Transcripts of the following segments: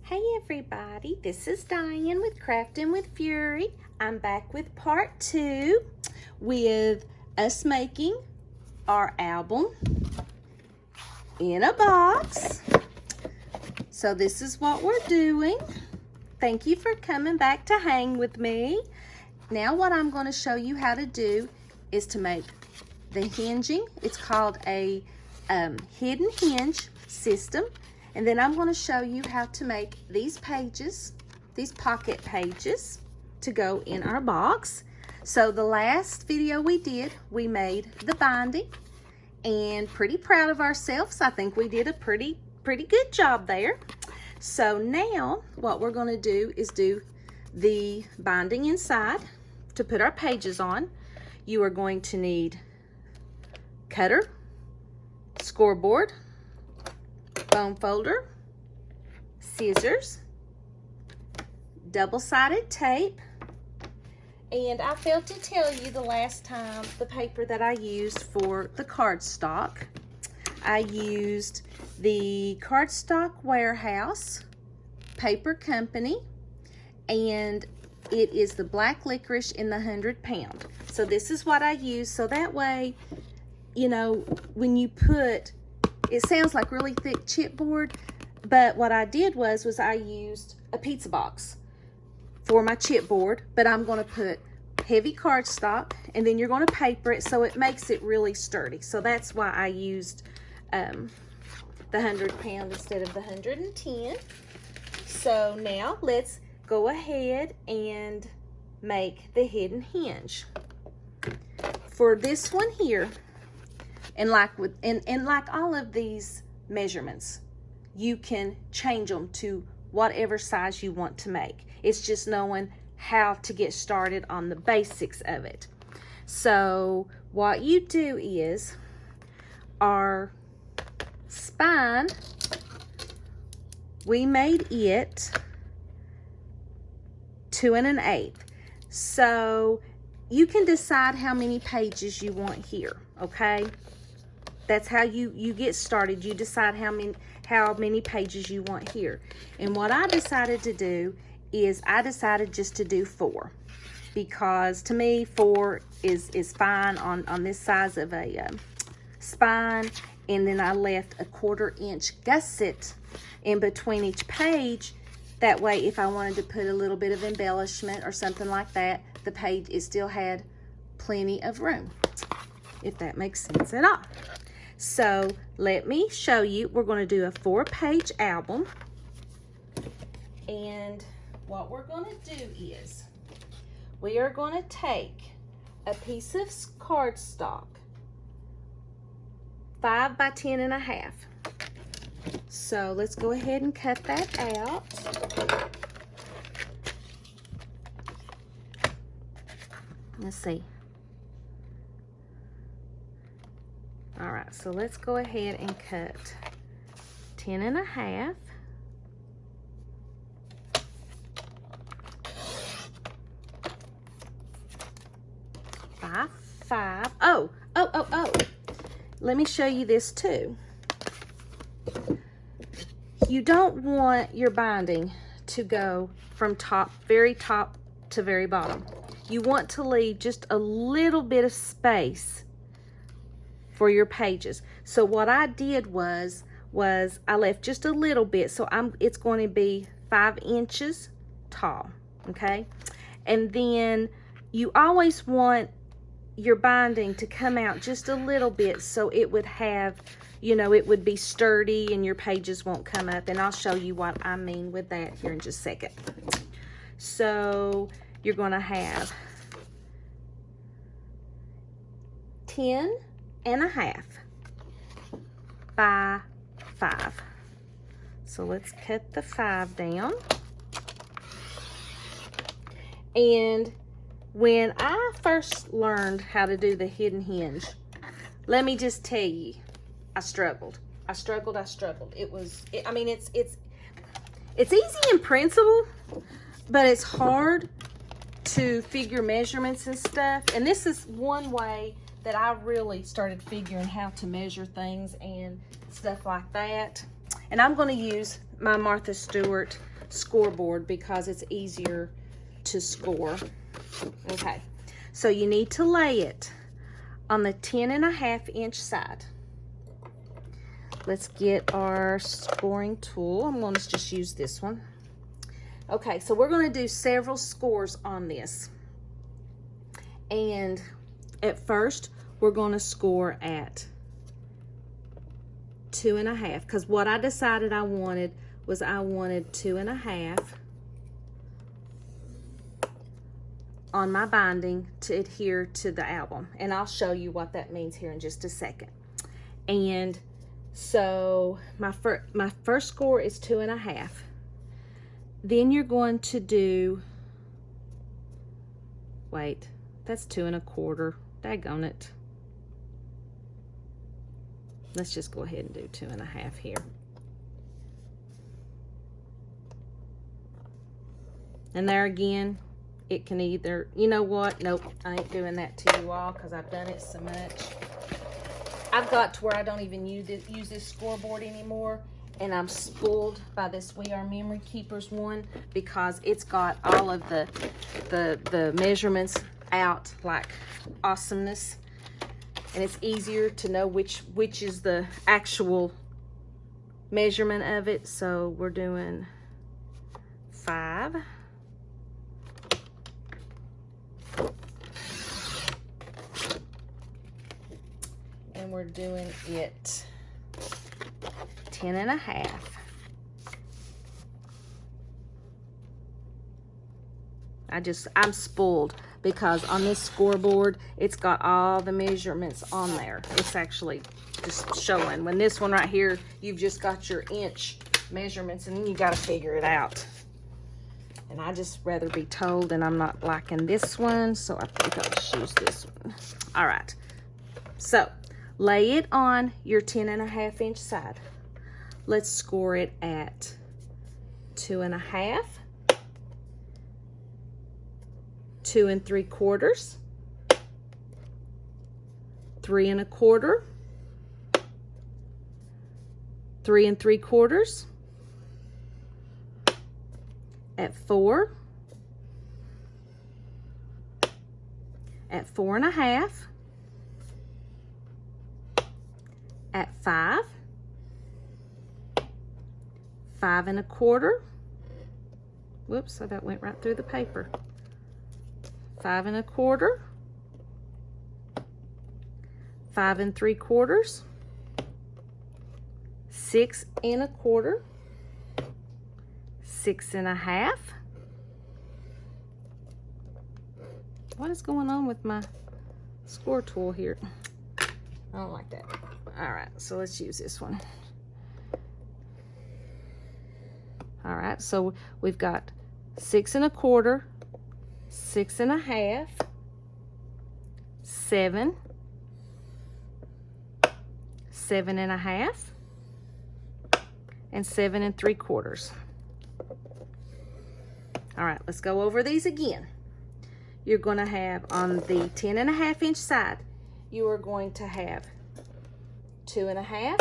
Hey everybody, this is Diane with Crafting with Fury. I'm back with part 2 with us making our album in a box. So this is what we're doing. Thank you for coming back to hang with me. Now what I'm going to show you how to do is to make the hinging. It's called a hidden hinge system. And then I'm going to show you how to make these pages, these pocket pages, to go in our box. So the last video we did, we made the binding, and pretty proud of ourselves. I think we did a pretty good job there. So now what we're going to do is do the binding inside to put our pages on. You are going to need cutter, scoreboard, bone folder, scissors, double-sided tape, and I failed to tell you the last time the paper that I used for the cardstock. I used the Cardstock Warehouse Paper Company, and it is the black licorice in the 100-pound. So this is what I use, so that way, you know, when you put, it sounds like really thick chipboard, but what I did was I used a pizza box for my chipboard, but I'm going to put heavy cardstock, and then you're going to paper it so it makes it really sturdy. So that's why I used the 100-pound instead of the 110. So now let's go ahead and make the hidden hinge. For this one here, and like all of these measurements, you can change them to whatever size you want to make. It's just knowing how to get started on the basics of it. So what you do is, our spine, we made it 2 1/8. So you can decide how many pages you want here, okay? That's how you get started. You decide how many pages you want here. And what I decided to do is I decided just to do 4, because to me 4 is fine on this size of a spine. And then I left a 1/4 inch gusset in between each page. That way, if I wanted to put a little bit of embellishment or something like that, the page, it still had plenty of room, if that makes sense at all. So let me show you. We're going to do a 4-page album. And what we're going to do is we are going to take a piece of cardstock, 5 by 10 1/2. So let's go ahead and cut that out. Let's see. All right, so let's go ahead and cut 10 1/2. By 5. Oh. Let me show you this too. You don't want your binding to go from very top to very bottom. You want to leave just a little bit of space for your pages. So what I did was I left just a little bit. So it's going to be 5 inches tall, okay? And then you always want your binding to come out just a little bit, so it would have, you know, it would be sturdy and your pages won't come up. And I'll show you what I mean with that here in just a second. So you're going to have 10 1/2 by 5. So let's cut the 5 down. And when I first learned how to do the hidden hinge, let me just tell you, I struggled. I mean, it's easy in principle, but it's hard to figure measurements and stuff. And this is one way that I really started figuring how to measure things and stuff like that. And I'm going to use my Martha Stewart scoreboard because it's easier to score. Okay, so you need to lay it on the 10.5-inch side. Let's get our scoring tool. I'm going to just use this one. Okay, so we're going to do several scores on this. And at first, we're going to score at 2.5, because what I decided I wanted was I wanted 2.5 on my binding to adhere to the album. And I'll show you what that means here in just a second. And so my first score is 2.5. Then you're going to do, wait, that's 2.25. Daggone it. Let's just go ahead and do 2.5 here. And there again, it can either, you know what? Nope, I ain't doing that to you all because I've done it so much. I've got to where I don't even use this scoreboard anymore, and I'm spoiled by this We Are Memory Keepers one because it's got all of the measurements out like awesomeness, and it's easier to know which is the actual measurement of it. So we're doing 5. And we're doing it 10.5. I'm spoiled because on this scoreboard, it's got all the measurements on there. It's actually just showing. When this one right here, you've just got your inch measurements and then you got to figure it out. And I just rather be told, and I'm not liking this one, so I think I'll just use this one. All right, so lay it on your 10.5-inch side. Let's score it at 2.5, 2 3/4, 3 1/4, 3 3/4, at 4, at 4 1/2, at 5, 5 1/4. Whoops, that went right through the paper. 5 1/4, 5 3/4, 6 1/4, 6 1/2. What is going on with my score tool here? I don't like that. All right, so let's use this one. All right, so we've got 6 1/4, 6 1/2, 7, 7 1/2, and 7 3/4. All right, let's go over these again. You're going to have on the 10.5-inch side, you are going to have 2 1/2,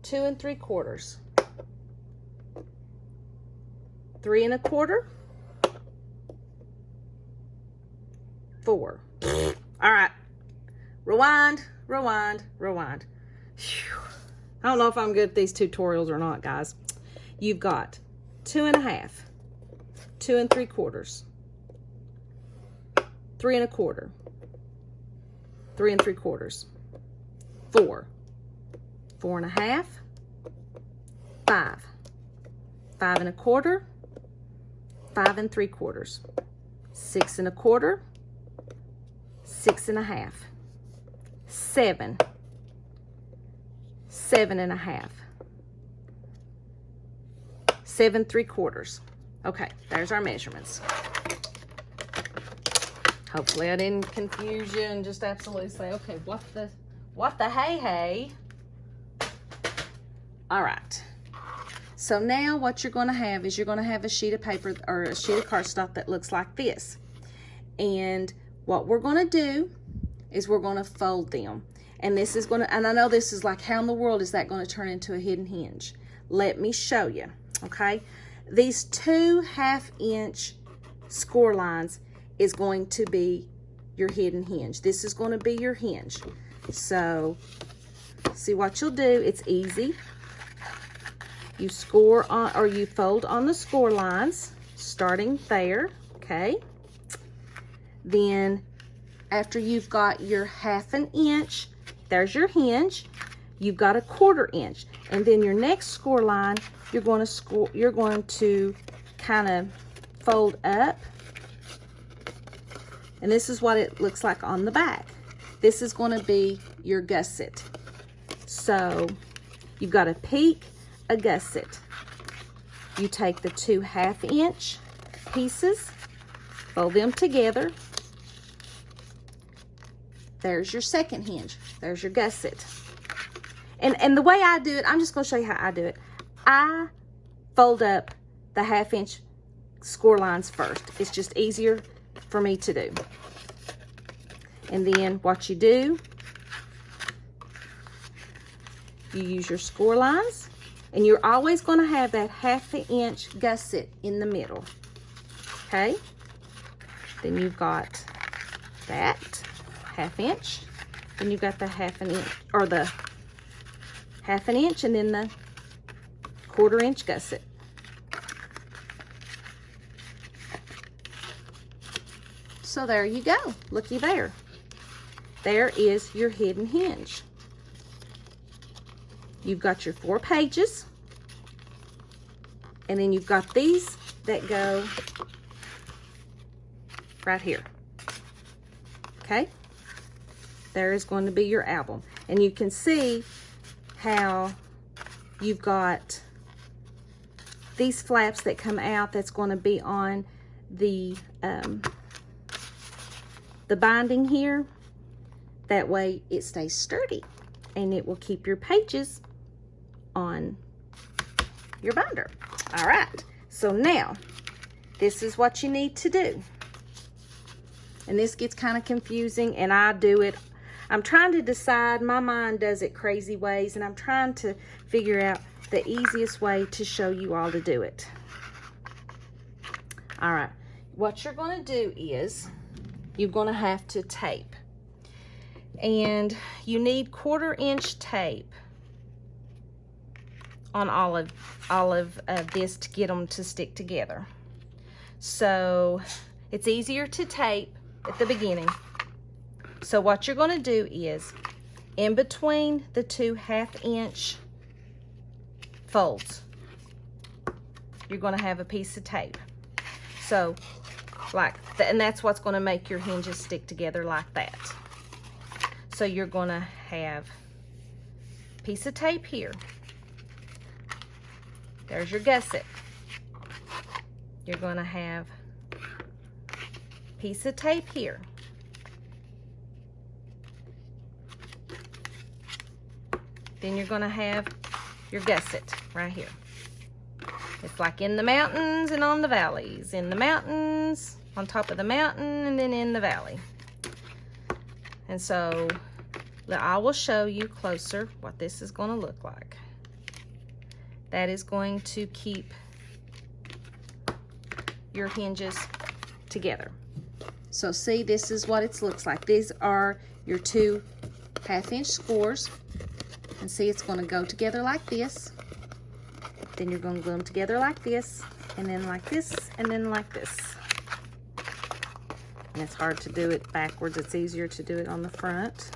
2 3/4, 3 1/4, 4. All right, rewind, rewind, rewind. Whew. I don't know if I'm good at these tutorials or not, guys. You've got 2 1/2, 2 3/4, 3 1/4, 3 3/4, 4, 4 1/2, 5, 5 1/4, 5 3/4, 6 1/4, 6 1/2, 7, 7 1/2, 7 3/4. Okay, there's our measurements. Hopefully I didn't confuse you and just absolutely say, okay, what the hey? All right. So now what you're going to have is you're going to have a sheet of paper or a sheet of cardstock that looks like this. And what we're going to do is we're going to fold them. And this is going to, and I know this is like, how in the world is that going to turn into a hidden hinge? Let me show you, okay? these 2 1/2-inch score lines is going to be your hidden hinge. This is going to be your hinge. So see what you'll do. It's easy. You score on, or you fold on the score lines starting there, okay? Then after you've got your 1/2 inch, there's your hinge. You've got a 1/4 inch, and then your next score line, you're going to kind of fold up, and this is what it looks like on the back. This is going to be your gusset. So you've got a peak, a gusset. You take the 2 1/2-inch pieces, fold them together. There's your second hinge. There's your gusset. And the way I do it, I'm just going to show you how I do it. I fold up the 1/2-inch score lines first. It's just easier for me to do. And then what you do, you use your score lines, and you're always going to have that 1/2-inch gusset in the middle. Okay? Then you've got that 1/2 inch. Then you've got the 1/2 inch, or the 1/2 inch, and then the 1/4 inch gusset. So there you go. Looky there. There is your hidden hinge. You've got your 4 pages, and then you've got these that go right here. Okay? There is going to be your album. And you can see how you've got these flaps that come out that's going to be on the binding here. That way it stays sturdy, and it will keep your pages on your binder. All right, so now this is what you need to do. And this gets kind of confusing, and I do it. I'm trying to decide, my mind does it crazy ways, and I'm trying to figure out the easiest way to show you all to do it. All right, what you're going to do is you're going to have to tape. And you need 1/4 inch tape on all of this to get them to stick together. So it's easier to tape at the beginning. So what you're going to do is, in between the 2 1/2-inch folds, you're going to have a piece of tape. So and that's what's going to make your hinges stick together like that. So you're going to have a piece of tape here. There's your gusset. You're going to have a piece of tape here. Then you're going to have your gusset right here. It's like in the mountains and on the valleys. In the mountains, on top of the mountain, and then in the valley. And so I will show you closer what this is going to look like. That is going to keep your hinges together. So see, this is what it looks like. These are your 2 1/2-inch scores. And see, it's going to go together like this. Then you're going to glue them together like this, and then like this, and then like this. And it's hard to do it backwards. It's easier to do it on the front.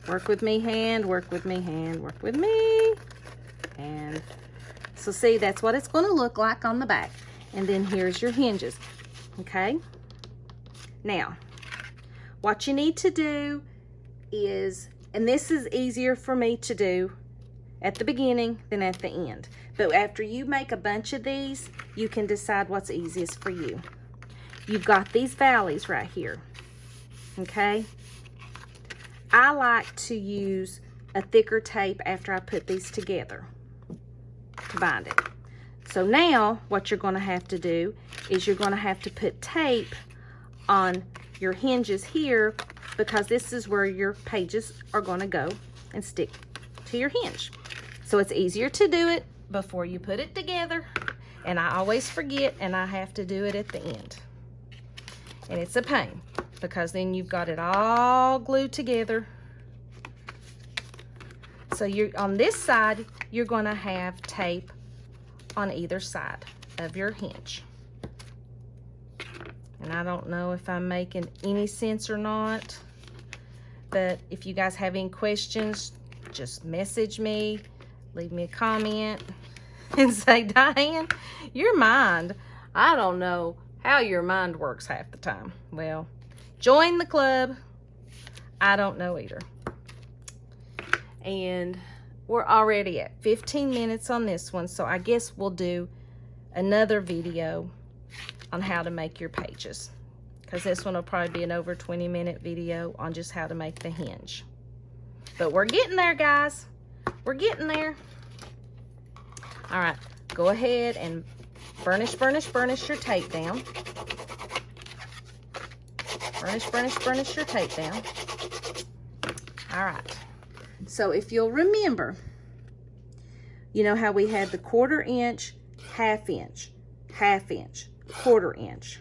Work with me, hand, work with me, hand, work with me. And so see, that's what it's going to look like on the back. And then here's your hinges, okay? Now, what you need to do is, and this is easier for me to do at the beginning than at the end. But after you make a bunch of these, you can decide what's easiest for you. You've got these valleys right here, okay? I like to use a thicker tape after I put these together to bind it. So now what you're going to have to do is you're going to have to put tape on your hinges here, because this is where your pages are going to go and stick to your hinge. So it's easier to do it before you put it together. And I always forget, and I have to do it at the end. And it's a pain, because then you've got it all glued together. So you're on this side, you're going to have tape on either side of your hinge. And I don't know if I'm making any sense or not, but if you guys have any questions, just message me, leave me a comment, and say, Diane, your mind, I don't know how your mind works half the time. Well, join the club. I don't know either. And we're already at 15 minutes on this one, so I guess we'll do another video on how to make your pages, because this one will probably be an over 20-minute video on just how to make the hinge. But we're getting there, guys. We're getting there. All right, go ahead and burnish your tape down. Burnish your tape down. All right. So if you'll remember, you know how we had the 1/4 inch, 1/2 inch, 1/2 inch, 1/4 inch.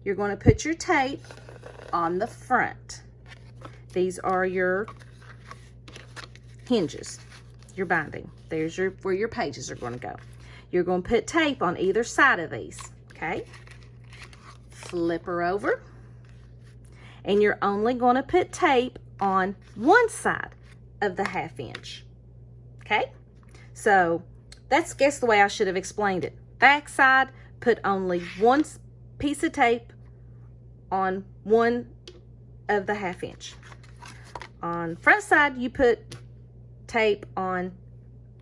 You're going to put your tape on the front. These are your hinges, your binding. There's where your pages are going to go. You're going to put tape on either side of these, okay? Flip her over. And you're only going to put tape on one side of the 1/2 inch, okay? So that's, guess the way I should have explained it. Back side, put only one piece of tape on one of the 1/2 inch. On front side, you put tape on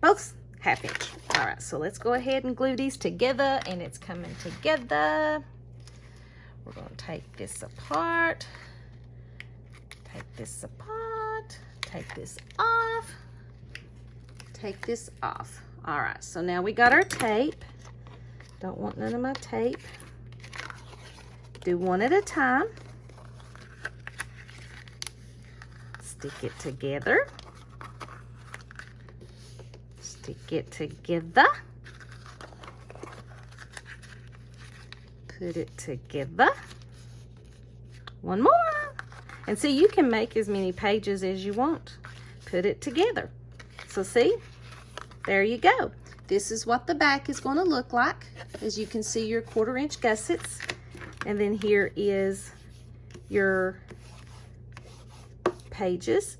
both 1/2 inch. All right, so let's go ahead and glue these together, and it's coming together. We're going to take this apart, take this apart, take this off, take this off. All right, so now we got our tape. Don't want none of my tape. Do one at a time. Stick it together. Stick it together. Put it together. One more. And see, you can make as many pages as you want. Put it together. So see, there you go. This is what the back is going to look like. As you can see, your 1/4 inch gussets. And then here is your pages.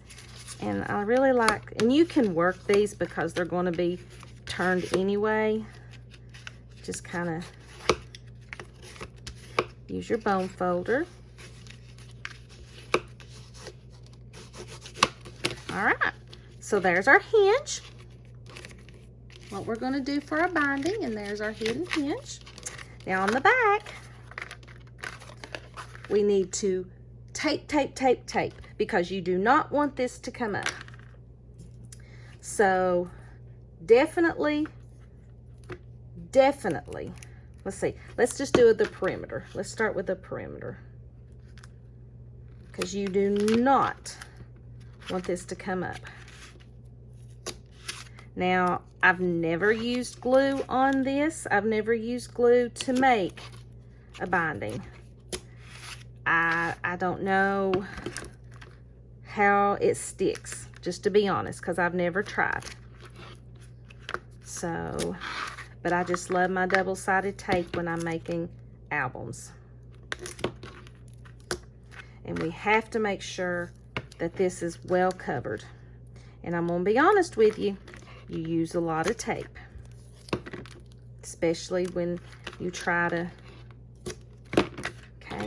And I really like, and you can work these because they're going to be turned anyway. Just kind of use your bone folder. All right, so there's our hinge. What we're going to do for our binding, and there's our hidden hinge. Now on the back, we need to tape, tape, tape, tape, because you do not want this to come up. So definitely, let's see, let's just do the perimeter. Let's start with the perimeter, because you do not want this to come up. Now, I've never used glue on this. I've never used glue to make a binding. I don't know how it sticks, just to be honest, because I've never tried. So, but I just love my double-sided tape when I'm making albums. And we have to make sure that this is well covered. And I'm gonna be honest with you, you use a lot of tape, especially when you try to, okay,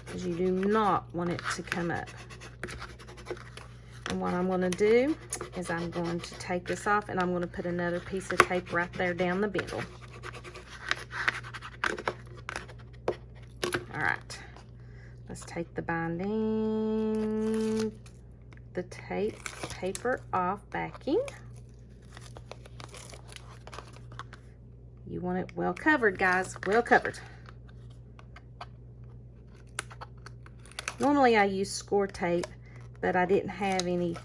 because you do not want it to come up. And what I'm going to do is I'm going to take this off, and I'm going to put another piece of tape right there down the middle. All right, let's take the binding, the paper off backing. You want it well covered, guys, well covered. Normally I use score tape, but I didn't have any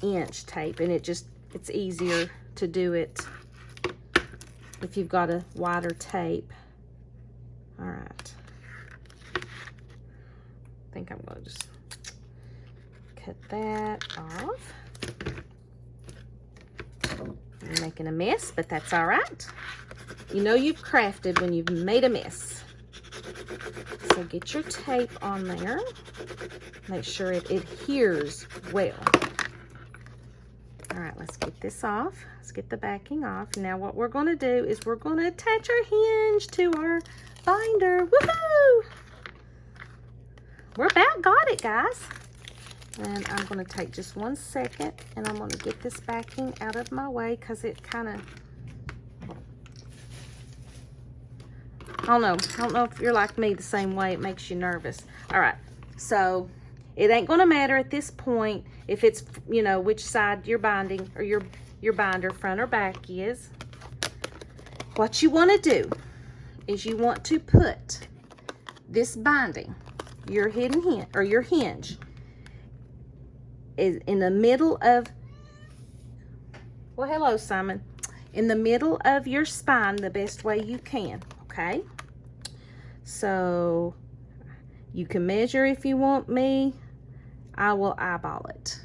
1" tape, and it's easier to do it if you've got a wider tape. All right. I think I'm gonna just cut that off. I'm making a mess, but that's all right. You know you've crafted when you've made a mess. So get your tape on there. Make sure it adheres well. All right, let's get this off. Let's get the backing off. Now what we're gonna do is we're gonna attach our hinge to our binder. Woohoo! We're about got it, guys. And I'm gonna take just 1 second and I'm gonna get this backing out of my way because it kind of, I don't know if you're like me the same way, it makes you nervous. All right, so it ain't gonna matter at this point if it's, you know, which side your binding or your binder, front or back is. What you wanna do is you want to put this binding, your hidden hinge or your hinge, is in the middle of, well, hello, Simon, in the middle of your spine the best way you can, okay? So you can measure if you want me. I will eyeball it.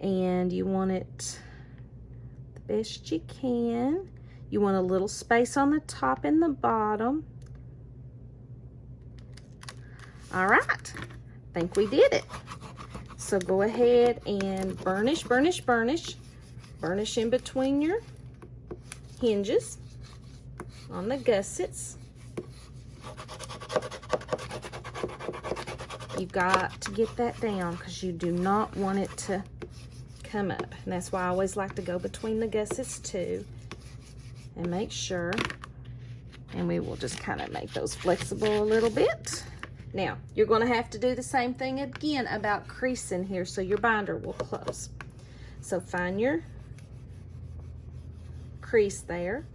And you want it the best you can. You want a little space on the top and the bottom. All right, I think we did it. So go ahead and burnish, burnish, burnish. Burnish in between your hinges on the gussets. You got to get that down because you do not want it to come up. And that's why I always like to go between the gussets too and make sure. And we will just kind of make those flexible a little bit. Now, you're going to have to do the same thing again about creasing here so your binder will close. So find your crease there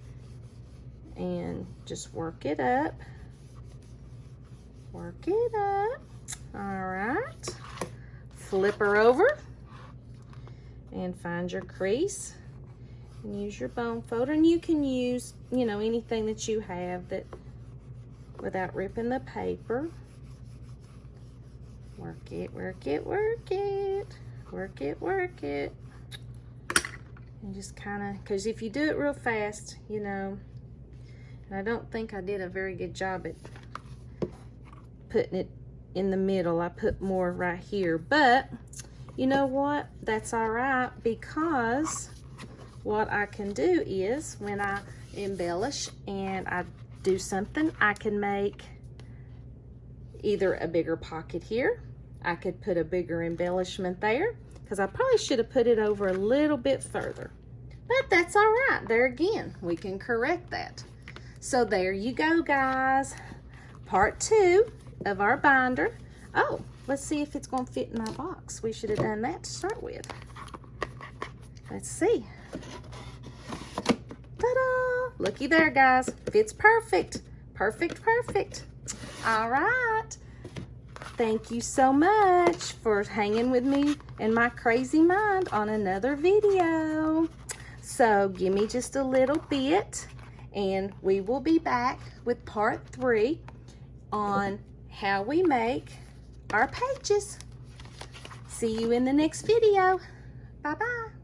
and just work it up. Work it up. All right. Flip her over and find your crease and use your bone folder. And you can use, you know, anything that you have that without ripping the paper. Work it, work it, work it, work it, work it. And just kind of, because if you do it real fast, you know, and I don't think I did a very good job at putting it in the middle. I put more right here, but you know what? That's all right, because what I can do is when I embellish and I do something, I can make either a bigger pocket here. I could put a bigger embellishment there because I probably should have put it over a little bit further, but that's all right. There again, we can correct that. So there you go, guys. Part 2 of our binder. Oh, let's see if it's going to fit in our box. We should have done that to start with. Let's see. Ta-da! Looky there, guys. Fits perfect. Perfect, perfect. All right. Thank you so much for hanging with me in my crazy mind on another video. So give me just a little bit and we will be back with part 3 on how we make our pages. See you in the next video. Bye-bye.